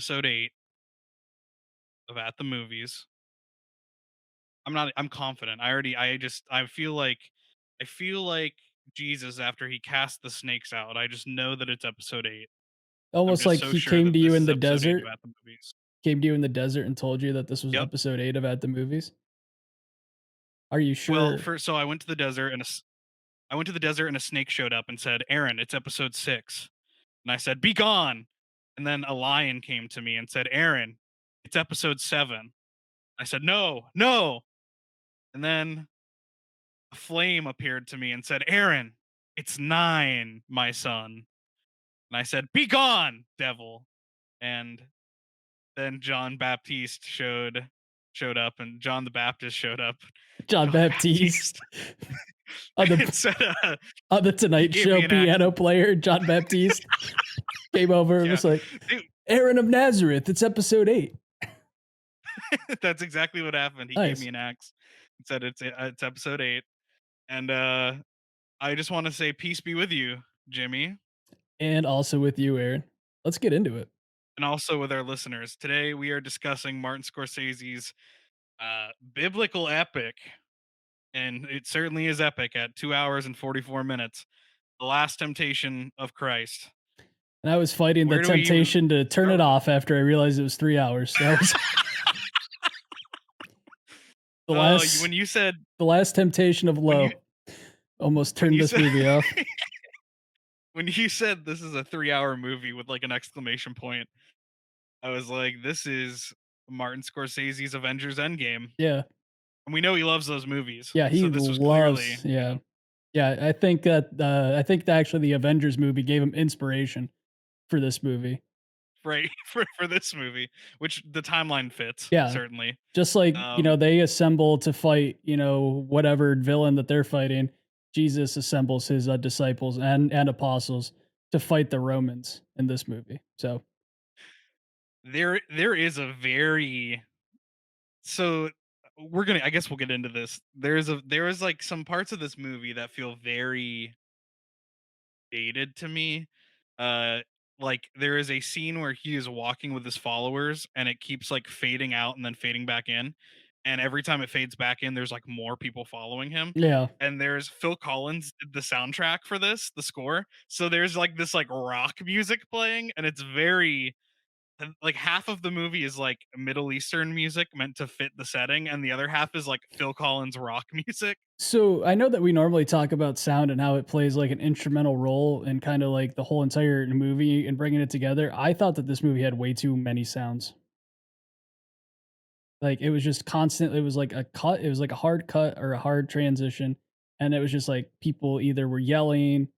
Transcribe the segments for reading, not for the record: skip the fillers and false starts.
episode 8 of At the Movies. I'm confident. I feel like Jesus after he cast the snakes out. I just know that it's episode 8. I'm Almost just like so he sure came that to you this in is the episode 8 of desert At the Movies. came to you in the desert and told you that this was Yep. episode 8 of At the Movies? Are you Well, sure? first so I went to the desert and a snake showed up and said, "Aaron, it's episode 6." And I said, "Be gone." And then a lion came to me and said, "Aaron, it's episode 7." I said, "No, no." And then a flame appeared to me and said, "Aaron, it's 9, my son." And I said, "Be gone, devil." And then showed up and John the Baptist showed up. John John Baptiste Baptiste on and the said, on the he Tonight gave Show me an axe. piano player, John Baptiste came over and Yeah. was like, Dude, "Aaron of Nazareth, it's episode 8." that's exactly what happened. He gave me Nice. an axe and said it's episode 8. And I just want to say peace be with you, Jimmy, And also with you, Aaron. Let's get into it. and also with our listeners. Today we are discussing Martin Scorsese's biblical epic, and it certainly is epic at 2 hours and 44 minutes. The Last Temptation of Christ. And I was fighting the Where do we even temptation to turn start it with off after I realized it was 3 hours. That was the when last you said the last temptation of when you low. Almost when turned you this said movie off. when you said this is a 3-hour movie with like an exclamation point, I was like, this is Martin Scorsese's Avengers Endgame. Yeah. And we know he loves those movies. Yeah, So he this was clearly, loves yeah. Yeah, I think that actually the Avengers movie gave him inspiration for this movie. right for this movie, which the timeline fits, Yeah, certainly. just like, Um they assemble to fight, whatever villain that they're fighting, Jesus assembles his, disciples and apostles to fight the Romans in this movie. So, there is a very so we're gonna I guess we'll get into this. There is like some parts of this movie that feel very dated to me. Uh like there is a scene where he is walking with his followers and it keeps like fading out and then fading back in. And every time it fades back in, there's like more people following him. yeah. And there's Phil Collins did the soundtrack for this, the score. So there's like this like rock music playing, and it's very and, like half of the movie is like Middle Eastern music meant to fit the setting, and the other half is like Phil Collins rock music. So, I know that we normally talk about sound and how it plays, like, an instrumental role in kinda, like, the whole entire movie and bringing it together. I thought that this movie had way too many sounds. Like, it was just constant it was like a cut it was like a hard cut or a hard transition, and it was just like people either were yelling,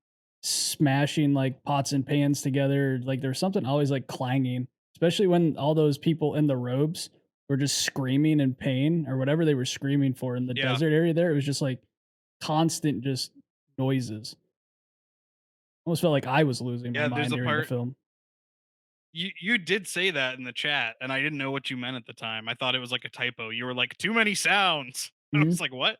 smashing, like, pots and pans together, like, there was something always, like, clanging, especially when all those people in the robes were just screaming in pain or whatever they were screaming for in the Yeah, desert area there, it was just, like, constant just noises. Almost felt like I was losing my yeah. There's mind a during the part film. you did say that in the chat, and I didn't know what you meant at the time. I thought it was like a typo. You were like, "Too many sounds." I Mhm. was like, "What?"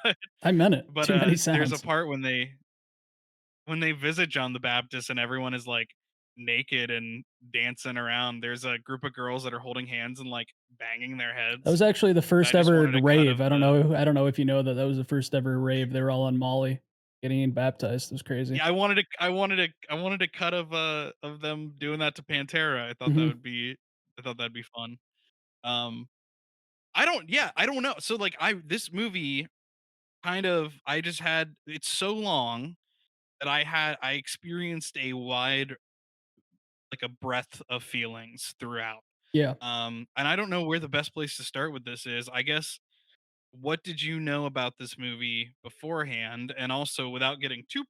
but I meant it. but Too many there's a sounds. part when they visit John the Baptist and everyone is like naked and dancing around. There's a group of girls that are holding hands and like banging their That was heads. actually the I first just ever wanted a cut rave. of the I don't know if you know that that was the first ever rave. They were all on Molly getting baptized. It was crazy. yeah. I wanted a cut of them doing that to Pantera. Mhm. I thought that'd be fun. Um, I don't. Yeah, I don't know. So like I this movie kind of I just had it's so long that I experienced a wide like a breadth of feelings throughout. Yeah. And I don't know where the best place to start with this is. I guess what did you know about this movie beforehand? And also without getting too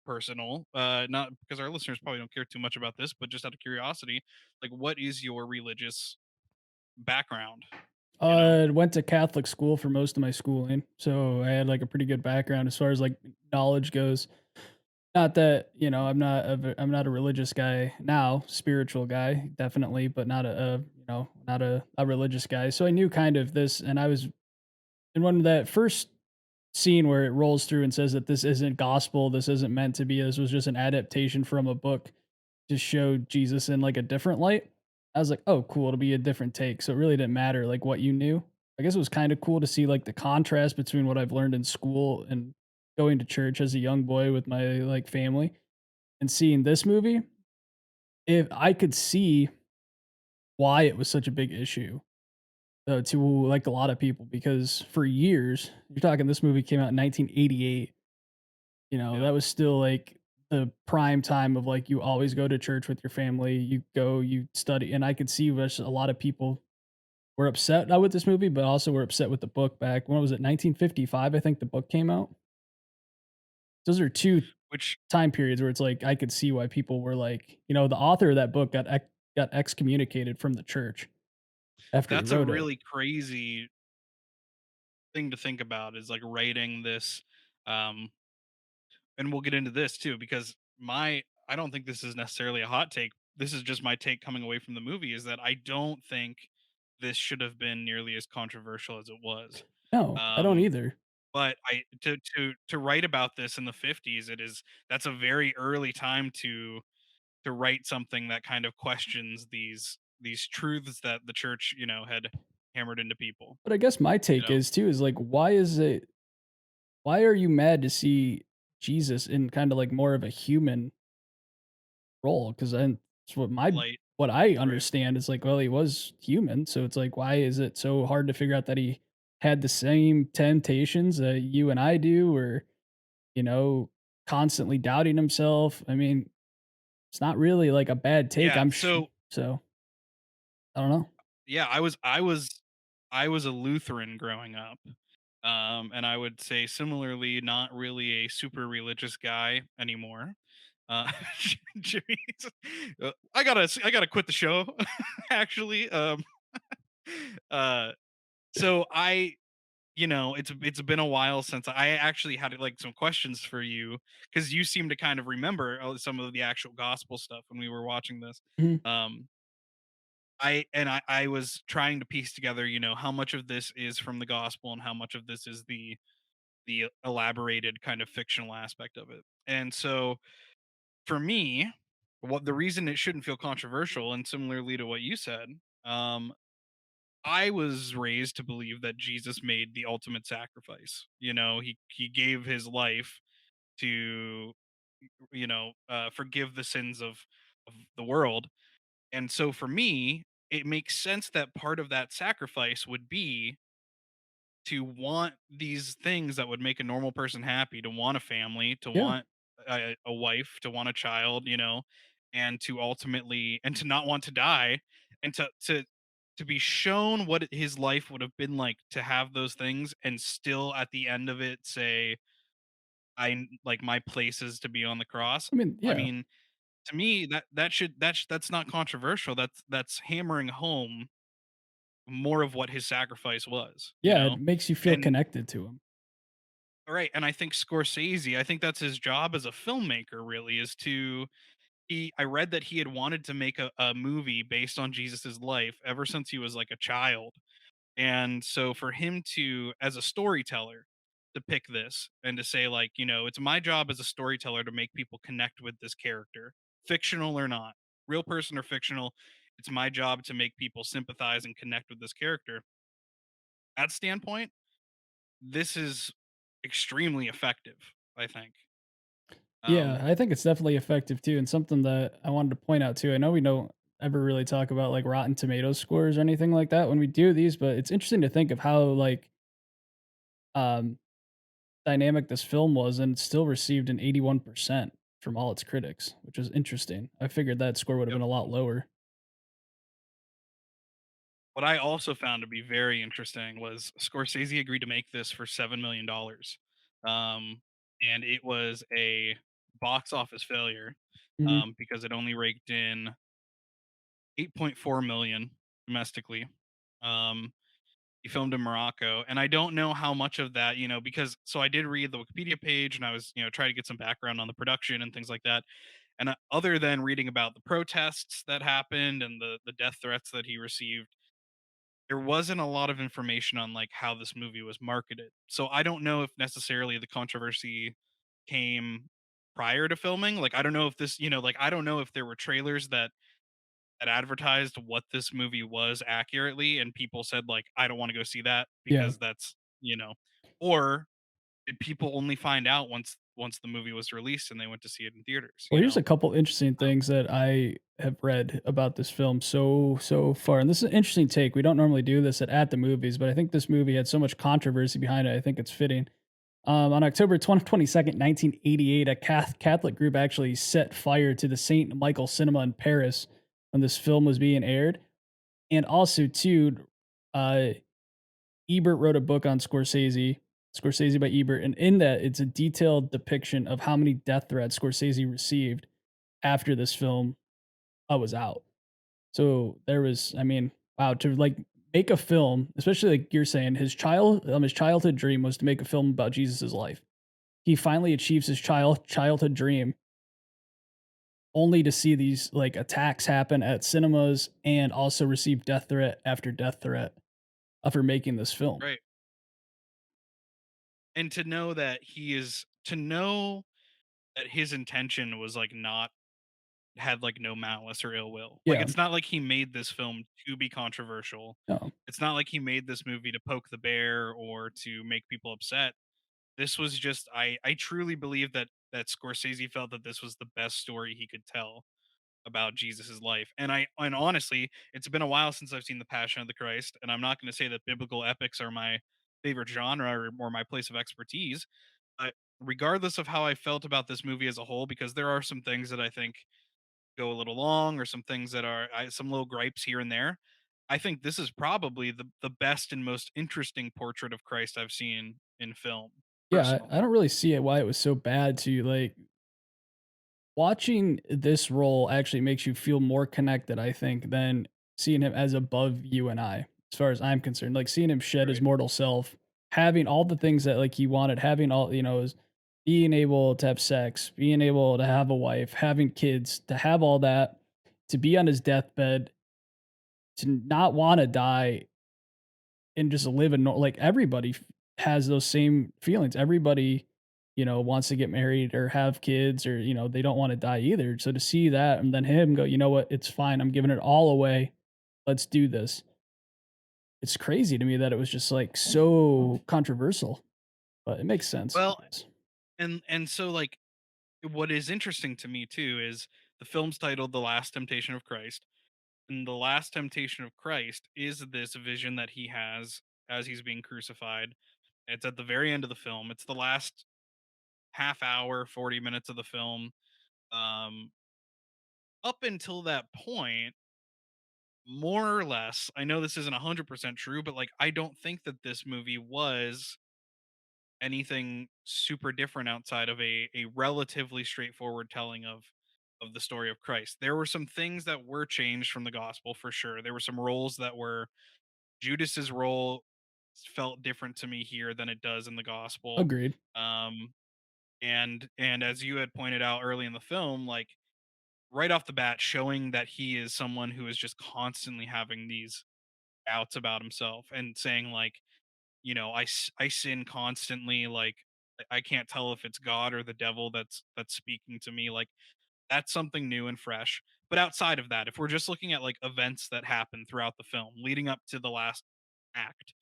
personal, not because our listeners probably don't care too much about this, but just out of curiosity, like what is your religious background? You know? Went to Catholic school for most of my schooling, so I had, like, a pretty good background as far as, like, knowledge goes. Not that, I'm not a religious guy now, spiritual guy, definitely, but not not a religious guy, so I knew kind of this, and I was in one of that first scene where it rolls through and says that this isn't gospel, this isn't meant to be, this was just an adaptation from a book to show Jesus in, like, a different light. I was like, "Oh, cool, it'll be a different take." So it really didn't matter, like, what you knew. I guess it was kinda cool to see, like, the contrast between what I've learned in school and going to church as a young boy with my, like, family and seeing this movie. If I could see why it was such a big issue, to, like, a lot of people because for years you're talking this movie came out in 1988, Yep. that was still, like, the prime time of, like, you always go to church with your family, you go, you study, and I could see which a lot of people were upset not with this movie, but also were upset with the book back when was it, 1955, I think the book came out? Those are 2 Which time periods where it's like, I could see why people were like the author of that book got excommunicated from the church after he that's a wrote it. really crazy thing to think about is like writing this um and we'll get into this too because my I don't think this is necessarily a hot take. This is just my take coming away from the movie is that I don't think this should have been nearly as controversial as it was. No, I don't Um either. but I to write about this in the 50s that's a very early time to write something that kind of questions these truths that the church, had hammered into people, But I guess my you take know? is too is like, why are you mad to see Jesus in kinda like more of a human role? Because then it's Light, what I right? understand is like, well, he was human, so it's like, why is it so hard to figure out that he had the same temptations that you and I do or, you know, constantly doubting himself? I mean, it's not really like a bad take, Yeah, I'm so so I don't know. yeah, I was a Lutheran growing up. And I would say similarly, not really a super religious guy anymore. Jimmy's, I gotta quit the show. Actually, uh, so it's been a while since I actually had like some questions for you because you seem to kind of remember some of the actual gospel stuff when we were watching this. Mhm. Um, I was trying to piece together, how much of this is from the gospel and how much of this is the elaborated kind of fictional aspect of it. And so for me, what the reason it shouldn't feel controversial and similarly to what you said, um, I was raised to believe that Jesus made the ultimate sacrifice. He gave his life to forgive the sins of the world. And so for me, it makes sense that part of that sacrifice would be to want these things that would make a normal person happy, to want a family, to Yeah. want a wife, to want a child, and to not want to die, and to be shown what his life would have been like to have those things, and still at the end of it say, like my place is to be on the cross. I mean, I yeah. mean, to me that's not controversial. That's hammering home more of what his sacrifice was, Yeah, it makes you feel and connected to him. right, and I think Scorsese, I think that's his job as a filmmaker really is to he I read that he had wanted to make a movie based on Jesus's life ever since he was like a child. And so for him to as a storyteller to pick this and to say like, it's my job as a storyteller to make people connect with this character, fictional or not, real person or fictional, it's my job to make people sympathize and connect with this character. That standpoint, this is extremely effective, I think. Yeah, Um, I think it's definitely effective too, and something that I wanted to point out too. I know we don't ever really talk about like Rotten Tomatoes scores or anything like that when we do these, but it's interesting to think of how like um dynamic this film was and it still received an 81% from all its critics, which is interesting. I figured that score would have yep. been a lot lower. What I also found to be very interesting was Scorsese agreed to make this for $7 million, and it was a box office failure Mhm. because it only raked in 8.4 million domestically. Um, he filmed in Morocco, and I don't know how much of that, because so I did read the Wikipedia page, and I was, trying to get some background on the production and things like that. And other than reading about the protests that happened and the death threats that he received, there wasn't a lot of information on like how this movie was marketed. So I don't know if necessarily the controversy came prior to filming. Like I don't know if this, like I don't know if there were trailers that that advertised what this movie was accurately, and people said like, I don't want to go see that Yeah. because that's, you know, or did people only find out once the movie was released and they went to see it in theaters, Well, you here's know? a couple interesting Um, things that I have read about this film so far, and this is an interesting take. We don't normally do this at the movies, but I think this movie had so much controversy behind it. I think it's fitting. On October 22nd, 1988, a Catholic group actually set fire to the St. Michael Cinema in Paris when this film was being aired. And also, too, uh, Ebert wrote a book on Scorsese, Scorsese by Ebert, and in that, it's a detailed depiction of how many death threats Scorsese received after this film was out. So there was, I mean, wow, to like make a film, especially like you're saying, his childhood dream was to make a film about Jesus's life. He finally achieves his childhood dream, only to see these like attacks happen at cinemas and also receive death threat after death threat for making this film. right. And to know that his intention was like not had like no malice or ill will. Like Yeah, it's not like he made this film to be controversial. no, It's not like he made this movie to poke the bear or to make people upset. This was just I truly believe that Scorsese felt that this was the best story he could tell about Jesus's life. And honestly, it's been a while since I've seen The Passion of the Christ, and I'm not going to say that biblical epics are my favorite genre or my place of expertise. But regardless of how I felt about this movie as a whole, because there are some things that I think go a little long, or some things that are some little gripes here and there. I think this is probably the best and most interesting portrait of Christ I've seen in film, yeah, I personally. don't really see it why it was so bad to like watching this role actually makes you feel more connected, I think, than seeing him as above you and I, as far as I'm concerned. Like seeing him shed his Right. mortal self, having all the things that like he wanted, having all, is being able to have sex, being able to have a wife, having kids, to have all that, to be on his deathbed, to not want to die and just live a like everybody has those same feelings. Everybody, wants to get married or have kids or, they don't want to die either. So to see that and then him go, you know what, it's fine. I'm giving it all away. Let's do this. It's crazy to me that it was just like so controversial, but it makes sense, I Well, guess. and so like what is interesting to me too is the film's titled The Last Temptation of Christ. And the last temptation of Christ is this vision that he has as he's being crucified. It's at the very end of the film. It's the last half hour, 40 minutes of the film. Um, Up until that point, more or less, I know this isn't 100% true, but like, I don't think that this movie was anything super different outside of a relatively straightforward telling of the story of Christ. There were some things that were changed from the gospel for sure. There were some roles that were Judas's role felt different to me here than it does in the gospel. Agreed. Um and as you had pointed out early in the film, like right off the bat showing that he is someone who is just constantly having these doubts about himself and saying like, I sin constantly, like I can't tell if it's God or the devil that's speaking to me. Like that's something new and fresh. But outside of that, if we're just looking at like events that happen throughout the film leading up to the last act,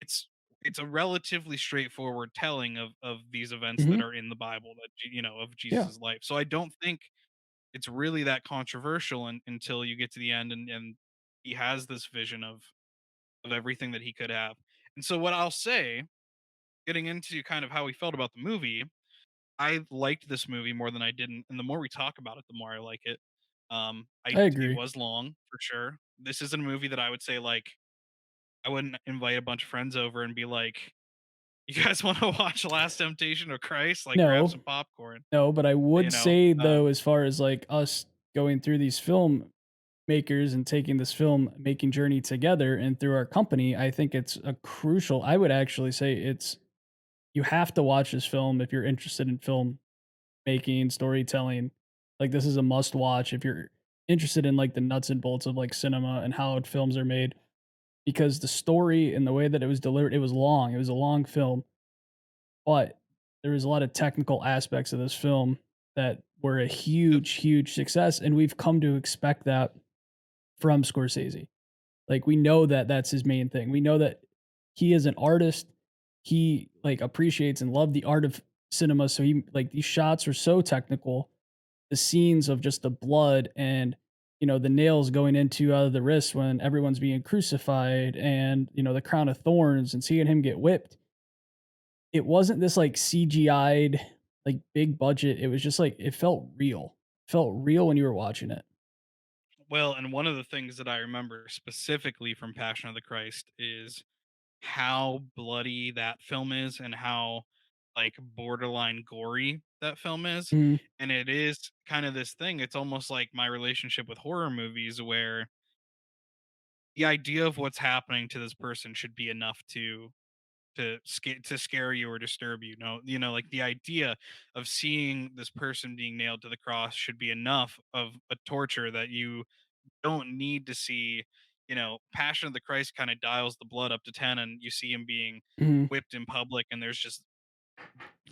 it's it's a relatively straightforward telling of these events that Hmm. are in the Bible, that of Yeah, Jesus's life. So I don't think it's really that controversial until you get to the end, and he has this vision of everything that he could have. And so what I'll say, getting into kind of how he felt about the movie, I liked this movie more than I didn't, and the more we talk about it, the more I like it. I It agree. was long for sure. This isn't a movie that I would say like I wouldn't invite a bunch of friends over and be like, "You guys want to watch Last Temptation of Christ? Like, grab No, some popcorn." no, but I You would know, say though, as far as like us going through these makers and taking this film making journey together and through our company, I think it's a crucial, I would actually say it's, you have to watch this film if you're interested in film making, storytelling. Like this is a must watch if you're interested in like the nuts and bolts of like cinema and how films are made, because the story and the way that it was delivered, it was long. It was a long film, but there was a lot of technical aspects of this film that were a yep, huge success, and we've come to expect that from Scorsese. Like, we know that that's his main thing. We know that he is an artist. He, like, appreciates and loved the art of cinema, so he like, these shots are so technical. The scenes of just the blood and, the nails going into out of the wrist when everyone's being crucified and, the crown of thorns and seeing him get whipped. It wasn't this, like, CGI'd, like, big budget. It was just, like, it felt real. Felt real when you were watching it. Well, and one of the things that I remember specifically from Passion of the Christ is how bloody that film is and how like borderline gory that film is. Mhm, And it is kind of this thing. It's almost like my relationship with horror movies where the idea of what's happening to this person should be enough to scare you or disturb you. No, like the idea of seeing this person being nailed to the cross should be enough of a torture that you don't need to see. Passion of the Christ kind of dials the blood up to 10, and you see him being mhm. whipped in public, and there's just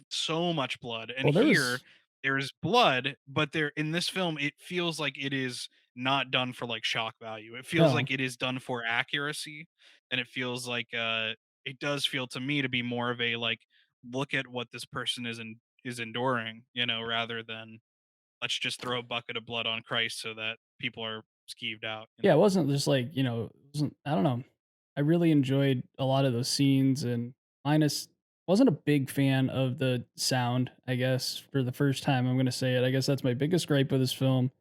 so much blood. And Well, there here was there's blood, but there in this film it feels like it is not done for like shock value. It feels no. like it is done for accuracy, and it feels like it does feel to me to be more of a like look at what this person is enduring, rather than let's just throw a bucket of blood on Christ so that people are skeeved out. Yeah, it wasn't just like, it wasn't I don't know. I really enjoyed a lot of those scenes and minus wasn't a big fan of the sound, I guess, for the first time I'm gonna say it. I guess that's my biggest gripe with this film,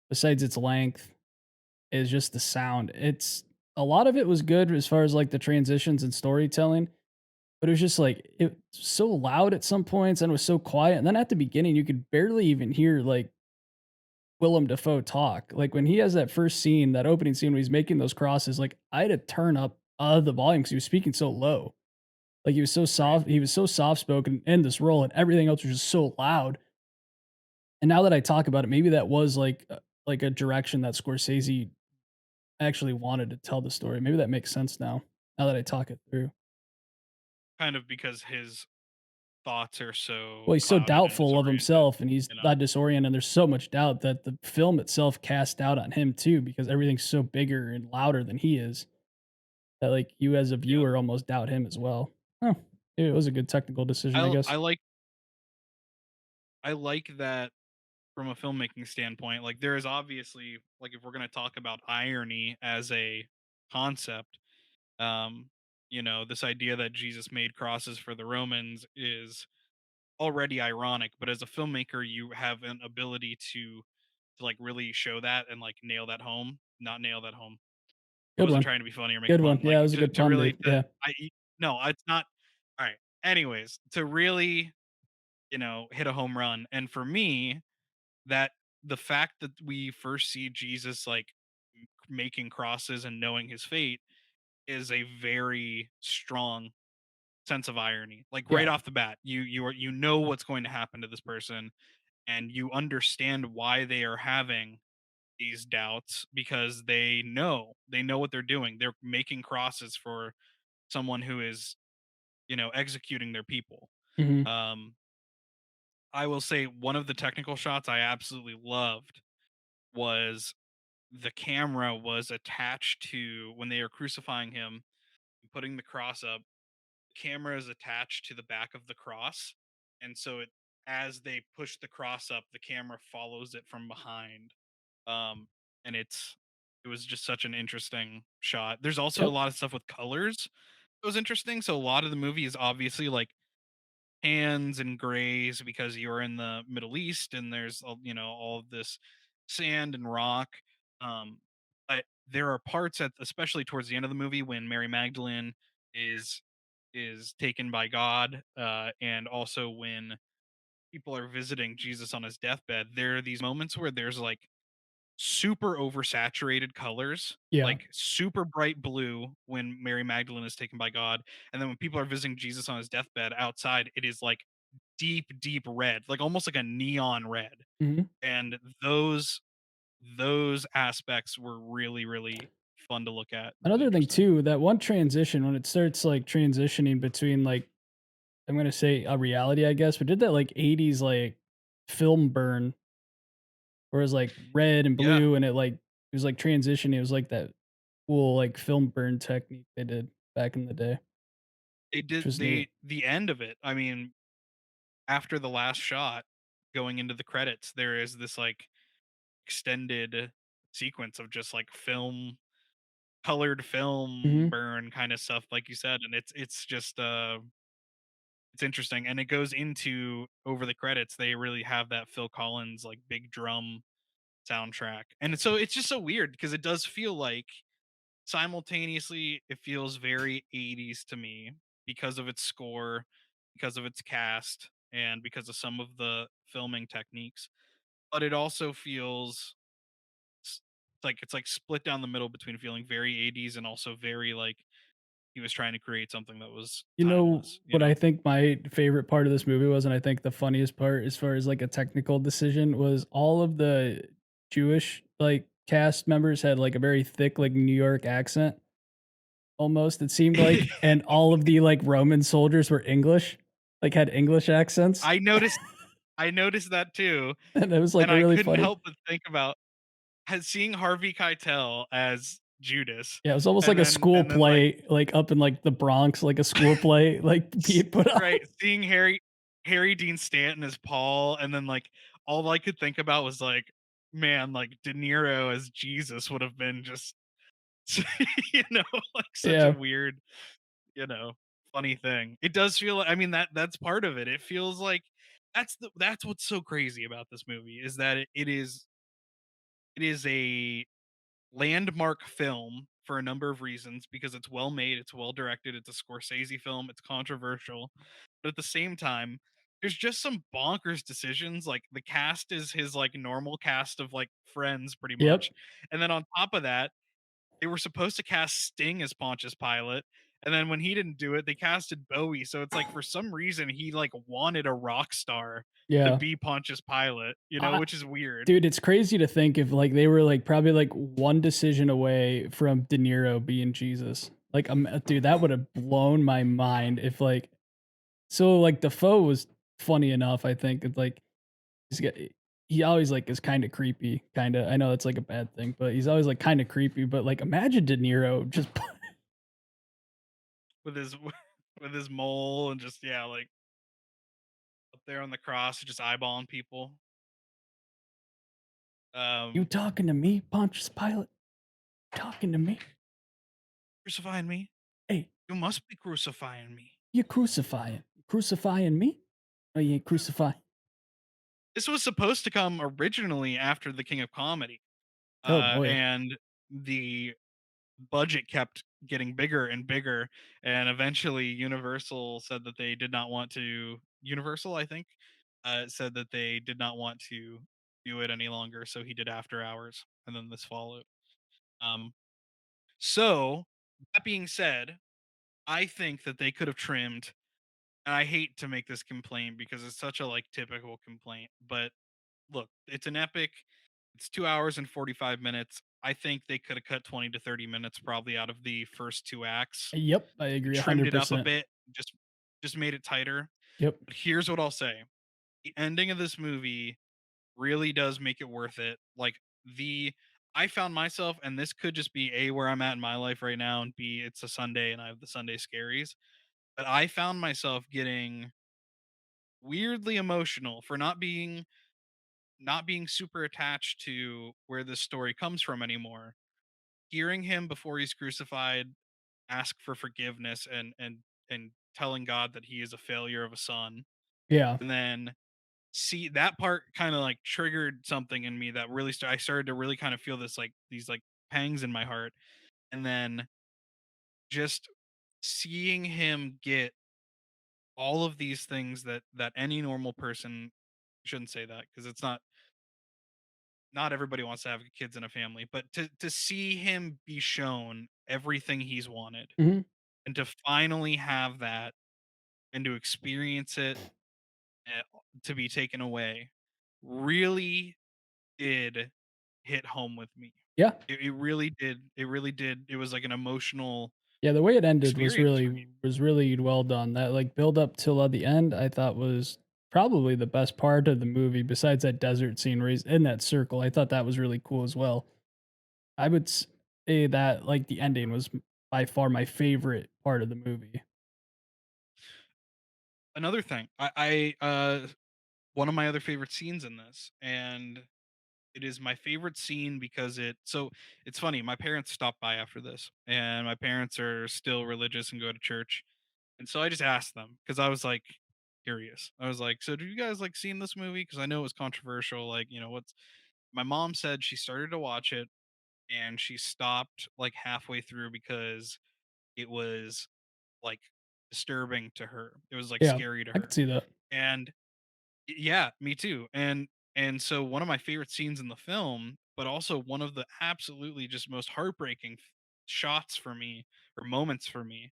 besides its length, is just the sound. It's a lot of it was good as far as like the transitions and storytelling, but it was just like it was so loud at some points and it was so quiet. And then at the beginning, you could barely even hear like Willem Dafoe talk. Like when he has that first scene, that opening scene when he's making those crosses, like I had to turn up the volume because he was speaking so low. Like Right. he was so soft spoken in this role, and everything else was just so loud. And now that I talk about it, maybe that was like a direction that Scorsese actually wanted to tell the story. Maybe that makes sense now. Now that I talk it through. Kind of because his thoughts are so Well, he's so clouded and doubtful of disoriented, himself, and he's you know. that disoriented, and there's so much doubt that the film itself cast doubt on him too, because everything's so bigger and louder than he is. That, like, you as a Yep. viewer almost doubt him as well. Huh. It was a good technical decision, I I guess. like that from a filmmaking standpoint. Like there is obviously like if we're going to talk about irony as a concept, um this idea that Jesus made crosses for the Romans is already ironic, but as a filmmaker you have an ability to like really show that and like nail that home, not nail that home. I Good wasn't one. trying to be funny or make a Good one. pun. Yeah, Like it was a good to pun, really dude. Yeah. no, it's not. All right. Anyways, to really, hit a home run. And for me, that the fact that we first see Jesus like making crosses and knowing his fate is a very strong sense of irony. Like right Yeah. off the bat, you know what's going to happen to this person, and you understand why they are having these doubts because they know what they're doing. They're making crosses for someone who is, executing their people. Mhm. Um, I will say one of the technical shots I absolutely loved was the camera was attached to when they are crucifying him and putting the cross up. The camera is attached to the back of the cross, and so it as they push the cross up, the camera follows it from behind. Um, and it was just such an interesting shot. There's also a Yep. lot of stuff with colors. It was interesting. So a lot of the movie is obviously like tans and grays because you're in the Middle East and there's all of this sand and rock. Um, but there are parts at especially towards the end of the movie when Mary Magdalene is is taken by God, and also when people are visiting Jesus on his deathbed. There are these moments where there's like super oversaturated colors, Yeah. like super bright blue when Mary Magdalene is taken by God, and then when people are visiting Jesus on his deathbed outside, it is like deep, deep red, like almost like a neon red. Mhm. And those aspects were really, really fun to look at, really Another thing interesting. too, that one transition when it starts, like, transitioning between, like, I'm gonna say a reality, I guess, but did that, like, '80s, like, film burn where it's, like, red and Yeah. blue and it, like It was like transition, it was like that cool, like, film burn technique they did back in the day, They which did was neat. the end of it, I mean, after the last shot, going into the credits, there is this, like, extended sequence of just, like, colored film Mhm. burn kinda stuff, like you said, and it's just, it's interesting, and it goes into over the credits, they really have that Phil Collins, like, big drum soundtrack, and it's just so weird because it does feel like simultaneously, it feels very 80s to me because of its score, because of its cast, and because of some of the filming techniques, but it also feels s like it's, like, split down the middle between feeling very 80s and also very, like, he was trying to create something that was You know timeless, you what I know? think my favorite part of this movie was, and I think the funniest part as far as, like, a technical decision was all of the Jewish, like, cast members had, like, a very thick, like, New York accent, almost, it seemed like, and all of the, like, Roman soldiers were English, like, had English accents, I noticed I noticed that too, and it was, like, and a I really couldn't funny. help but think about has seeing Harvey Keitel as Judas, Yeah, it was almost like and a school then, like play, like, up in, like, the Bronx, like a school play, like, being put on. right, seeing Harry Dean Stanton as Paul, and then, like, all I could think about was, like, man, like, De Niro as Jesus would have been just, you know, like, such a Yeah. weird, you know, funny thing. It does feel I mean, that's part of it. It feels like that's what's so crazy about this movie is that it is a landmark film for a number of reasons because it's well made, it's well directed, it's a Scorsese film, it's controversial. But at the same time, there's just some bonkers decisions. Like the cast is his like normal cast of like friends pretty Yep. much. And then on top of that, they were supposed to cast Sting as Pontius Pilate. And then when he didn't do it, they casted Bowie. So it's like for some reason he like wanted a rock star to Yeah. be Pontius Pilate, you know, I which is weird. Dude, it's crazy to think if, like, they were, like, probably, like, one decision away from De Niro being Jesus. Like, dude, that would have blown my mind if, like so, like, Defoe was funny enough, I think, it's like, he's got he always, like, is kinda creepy, kinda I know that's, like, a bad thing, but he's always, like, kinda creepy, but, like, imagine De Niro just With his with his mole and just yeah, like up there on the cross, just eyeballing people. "You Um, talking to me, Pontius Pilate? Talking to me? crucifying me. Hey, You must be crucifying me. you crucifying. Crucifying me? No, you ain't crucifying." This was supposed to come originally after The King of Comedy, Oh, boy. and the budget kept getting bigger and bigger, and eventually Universal said that they did not want to. Universal, I think, said that they did not want to do it any longer, so he did After Hours, and then this followed. Um, so that being said, I think that they could have trimmed. And I hate to make this complaint because it's such a like typical complaint, but look, it's an epic. It's 2 hours and 45 minutes. I think they could have cut 20 to 30 minutes probably out of the first 2 acts, Yep, I agree trimmed it up a 100%. bit, just made it tighter. Yep. But here's what I'll say. The ending of this movie really does make it worth it. Like the I found myself, and this could just be A, where I'm at in my life right now, and B, it's a Sunday and I have the Sunday scaries. But I found myself getting weirdly emotional for not being super attached to where this story comes from anymore. Hearing him before he's crucified ask for forgiveness and telling God that he is a failure of a son, Yeah. and then see that part kind of like triggered something in me that really I started to really kind of feel this like these like pangs in my heart, and then just seeing him get all of these things that any normal person shouldn't say that because it's not everybody wants to have kids in a family, but to see him be shown everything he's wanted Mhm. and to finally have that and to experience it eh, to be taken away really did hit home with me. Yeah. It really did. It really did. It was like an emotional Yeah, the way it ended experience for me. was really well done. That, like, build up till, the end, I thought was probably the best part of the movie besides that desert scene where he's in that circle. I thought that was really cool as well. I would say that, like, the ending was by far my favorite part of the movie. Another thing, one of my other favorite scenes in this, and it is my favorite scene because it's funny. My parents stopped by after this, and my parents are still religious and go to church. And so I just asked them because I was like curious. I was like, "So, do you guys like seen this movie?" Because I know it was controversial. Like, what's my mom said she started to watch it and she stopped like halfway through because it was like disturbing to her. It was like Yeah, scary to I could her. see that. And yeah, me too. And so one of my favorite scenes in the film, but also one of the absolutely just most heartbreaking shots for me or moments for me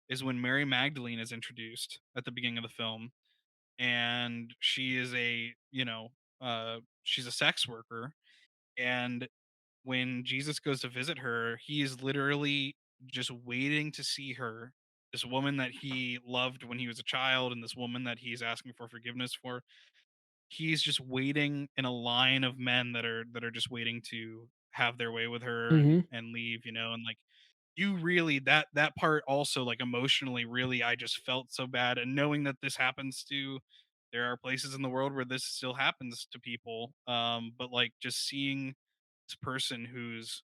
is when Mary Magdalene is introduced at the beginning of the film, and she is she's a sex worker, and when Jesus goes to visit her, he is literally just waiting to see her, this woman that he loved when he was a child and this woman that he's asking for forgiveness for. He's just waiting in a line of men that are just waiting to have their way with her and Mhm. leave, and like you really that part also like emotionally really I just felt so bad, and knowing that this happens to there are places in the world where this still happens to people, but like just seeing this person whose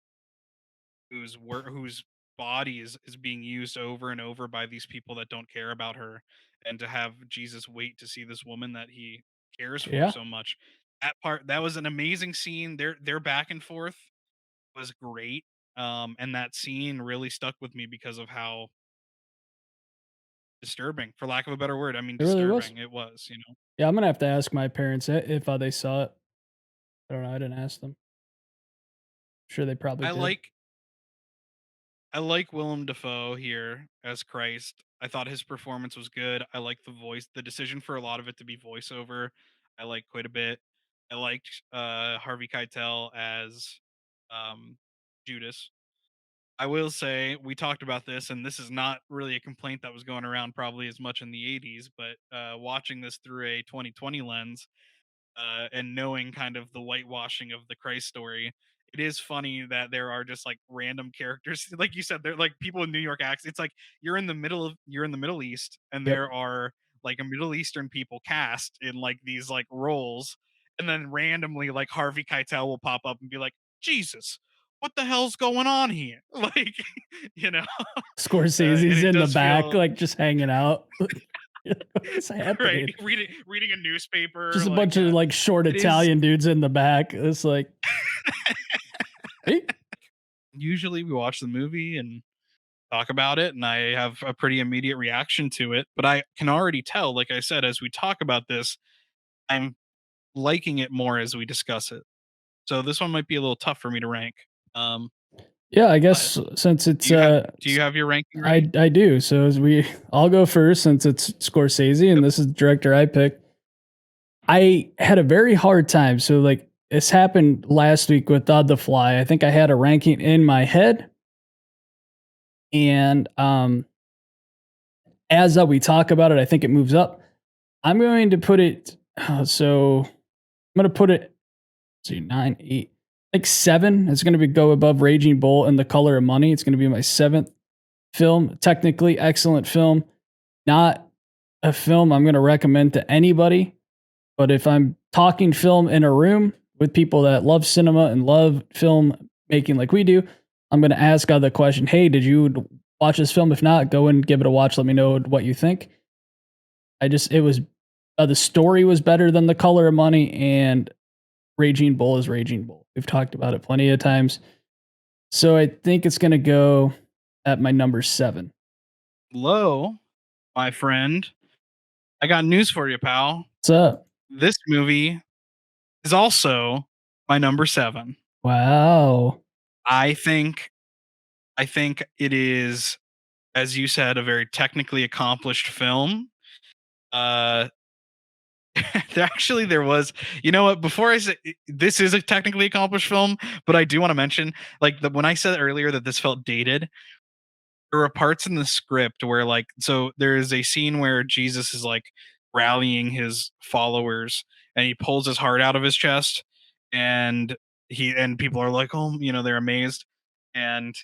body is being used over and over by these people that don't care about her, and to have Jesus wait to see this woman that he cares for Yeah. so much. That was an amazing scene. Their back and forth was great. And that scene really stuck with me because of how disturbing, for lack of a better word. I mean, It really was. disturbing it was. Yeah, I'm gonna have to ask my parents if, they saw it. I don't know, I didn't ask them. Sure they probably I did. like I like Willem Dafoe here as Christ. I thought his performance was good. I like the voice, the decision for a lot of it to be voiceover. I like quite a bit. I liked Harvey Keitel as um, Judas. I will say we talked about this, and this is not really a complaint that was going around probably as much in the '80s, but watching this through a 2020 lens, and knowing kind of the whitewashing of the Christ story, it is funny that there are just like random characters, like you said, they're like people in New York accents. It's like you're in the Middle East, and Yep. there are like a Middle Eastern people cast in like these like roles, and then randomly like Harvey Keitel will pop up and be like, Jesus, what the hell's going on here? Like, you know, and Scorsese's it in the does back, feel like, just hanging out. What is right. happening? Reading a newspaper, Just a like bunch of, like, short it is. Italian dudes in the back. It's like, "Hey." Usually we watch the movie and talk about it, and I have a pretty immediate reaction to it, but I can already tell, like I said, as we talk about this, I'm liking it more as we discuss it. So this one might be a little tough for me to rank. Um, Yeah, I but guess since do it's, you have your ranking ready? I do. So as I'll go first since it's Scorsese and Yep. this is the director I picked. I had a very hard time. So like this happened last week with The Fly. I think I had a ranking in my head, and as we talk about it, I think it moves up. I'm going to put it. I'm going to put it. See, 9, 8, like 7. It's going to go above Raging Bull and The Color of Money. It's going to be my seventh film. Technically excellent film. Not a film I'm going to recommend to anybody. But if I'm talking film in a room with people that love cinema and love film making like we do, I'm going to ask the question, hey, did you watch this film? If not, go and give it a watch. Let me know what you think. It was, the story was better than The Color of Money, and Raging Bull is Raging Bull. We've talked about it plenty of times. So I think it's going to go at my number 7. Low, my friend. I got news for you, pal. What's up? This movie is also my number 7. Wow. I think I think it is, as you said, a very technically accomplished film. Uh, there was, you know what? Before I say this is a technically accomplished film, but I do want to mention, like when I said earlier that this felt dated, there were parts in the script where, like, so there is a scene where Jesus is like rallying his followers, and he pulls his heart out of his chest, and and people are like, oh, they're amazed, and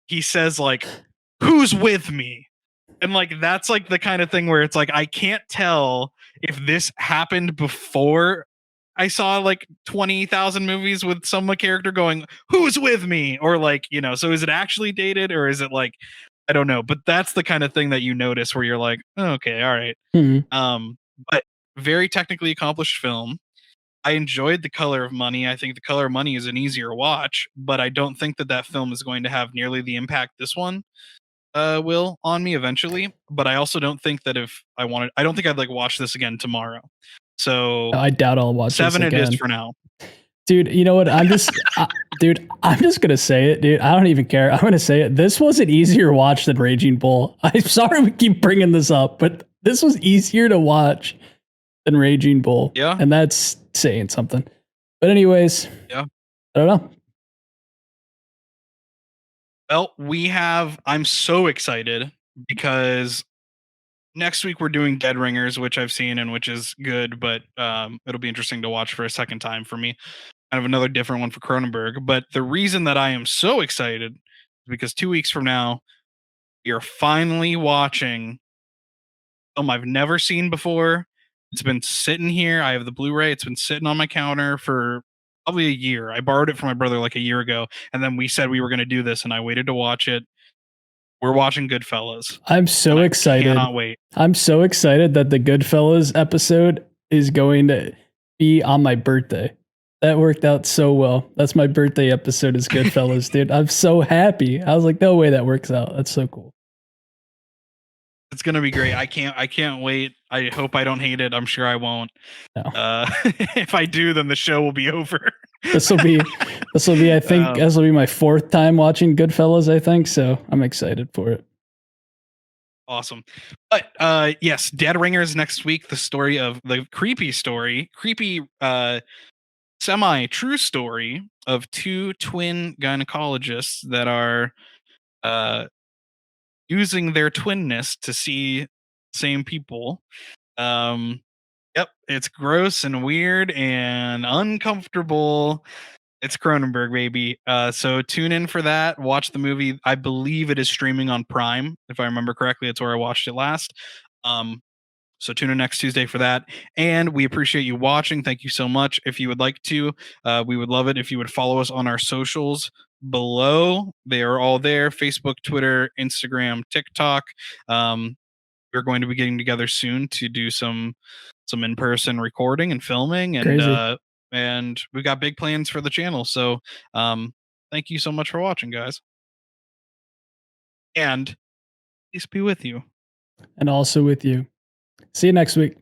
he says like, "Who's with me?" And like that's like the kind of thing where it's like I can't tell if this happened before I saw like 20,000 movies with some character going, "Who's with me?" or like, so is it actually dated, or is it like, I don't know, but that's the kind of thing that you notice where you're like, oh, okay, all right. Mhm. But very technically accomplished film. I enjoyed The Color of Money. I think The Color of Money is an easier watch, but I don't think that film is going to have nearly the impact this one will on me eventually. But I also don't think that if I don't think I'd like watch this again tomorrow. So I doubt I'll watch this 7 it is again. for now. Dude, you know what? Dude, I'm just gonna say it, dude. I don't even care. I'm gonna say it. This was an easier watch than Raging Bull. I'm sorry we keep bringing this up, but this was easier to watch than Raging Bull. Yeah. And that's saying something. But anyways, Yeah. I don't know. Well, I'm so excited because next week we're doing Dead Ringers, which I've seen and which is good, but it'll be interesting to watch for a second time for me. Kind of another different one for Cronenberg. But the reason that I am so excited is because 2 weeks from now, you're finally watching film I've never seen before. It's been sitting here. I have the Blu-ray. It's been sitting on my counter for probably a year. I borrowed it from my brother like a year ago, and then we said we were going to do this, and I waited to watch it. We're watching Goodfellas, I'm and so I excited. cannot wait. I'm so excited that the Goodfellas episode is going to be on my birthday. That worked out so well. That's my birthday episode is Goodfellas, dude. I'm so happy. I was like, no way that works out. That's so cool. It's gonna be great. I can't wait. I hope I don't hate it. I'm sure I won't. No. If I do, then the show will be over. This will be I think this will be my 4th time watching Goodfellas, I think, so I'm excited for it. Awesome. But yes, Dead Ringers next week, the story of the creepy semi true story of 2 twin gynecologists that are uh using their twinness to see same people. Um yep, it's gross and weird and uncomfortable. It's Cronenberg, baby. So tune in for that. Watch the movie. I believe it is streaming on Prime, if I remember correctly. It's where I watched it last. Um, so tune in next Tuesday for that. And we appreciate you watching. Thank you so much. If you would like to, we would love it if you would follow us on our socials below. They are all there: Facebook, Twitter, Instagram, TikTok. We're going to be getting together soon to do some in-person recording and filming, Crazy. And we've got big plans for the channel. So thank you so much for watching, guys, and peace be with you. And also with you. See you next week.